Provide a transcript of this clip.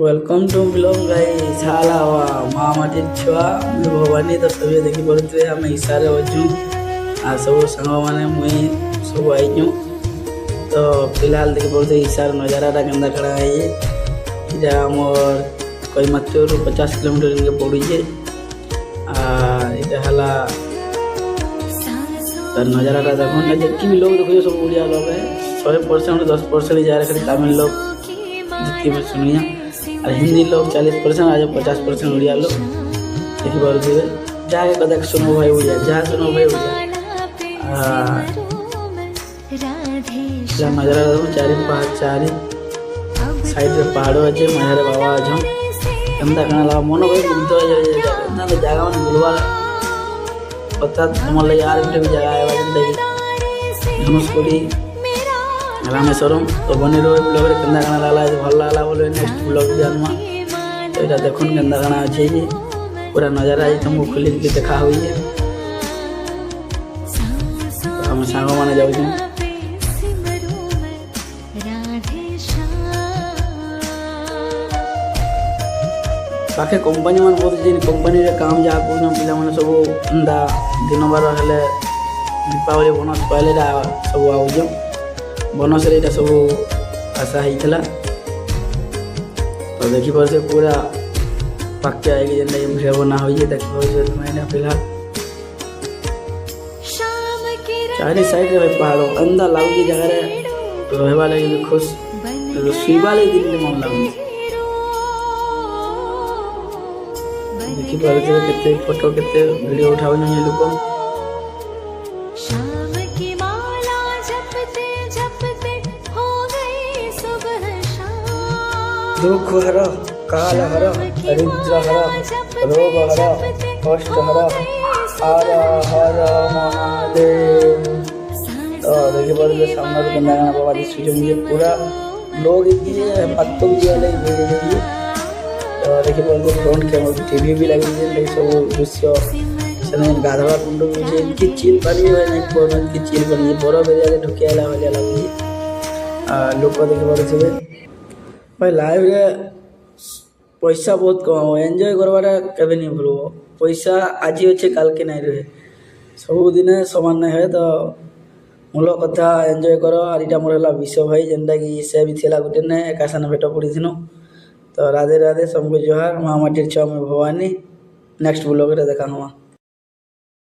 Welcome to blog guys. हाला हवा माँ माटी छुआ मुझे भवानी तो सभी देखी पड़े आम इशारे अच्छू आ सब सांग मैंने मुई सब आईचु तो फिलहाल देखी पड़े इशार नजाराटा केन्दा खड़ा है ये आमर कोयमातूर 50 किलोमीटर इनके पड़े यहाँ तार नजाराटा देखो जितनी भी लोग देखो सब ओडिया लोग है 100% 10% जा रहे खाली तमिल लोग जितनी भी सुनिया और हिंदी लोग 40% आज 50% उड़िया लोग देखी पारे जहाँ कदा सुनो भाई उड़िया जहाँ सुनो भाई उड़िया नजर चारि साइड रे पहाड़ अच्छे मजार बाबा अच्छे एमता कण लगा मन भाई मुग्ध हो जगह मैंने बुलवा अर्थात तुम लगे यार भी जगह आया जेनटा धनुषकोडी रामेश्वरम तो बनी रहो ब्लॉग केन्दा काना लागला भल लागला बोले नेक्स्ट ब्लॉग जानवा तो यहाँ देखुन केन्दा काना अच्छे पूरा नजारा तुमको खोल के देखा हुई है तो हम सांग मैंने जाऊँ पाखे कंपनी मान बहुत जिन कंपनी रे काम जहाँ कौन पिला मैंने सब एंता दिन बार हेले दीपावली बोनस पहले सब आउज बोनस रे सब आशा होता तो देखी पारे पूरा पाके आएगी जेनटा भिडियो बना हुई है देखी पारे तुम्हें फिलहाल चारि साइड रे पहाड़ अंदा लगुच जगह रहा लगे खुश शुवा लगे दिन मन लगुच देखी पारे केते फोटो केते वीडियो उठावन ये लोग दुख हर काल हर दरिद्र हर रोग हर कष्ट हर हर हर महादेव तो देखिए पारे सामने केन्दा काना बाबा दिशुचे पूरा लोग पत्तों देखिए तो देखिए पारे फ्रंट कैमरा टीवी भी लगे सब दृश्य से गाधवा कुंड भी चिल पानी है चिल पानी बरफ एरिया ढुकी आला भाया लगे लोक देखिए पारे भाई लाइफ रे पैसा बहुत कम एंजॉय करवाटा केबे नहीं भूल पैसा आज अच्छे काल के नहीं रहे सब दिन समान नहीं है तो मूल कथा एंजॉय कर और यहाँ मोर है विश्व भाई जेनटा कि से भी थी गोटे ने एका साने भेट पड़ी थी तो राधे राधे सबको जोहार माँ माटी छुआ में भवानी नेक्स्ट ब्लॉग रे देखा हुआ।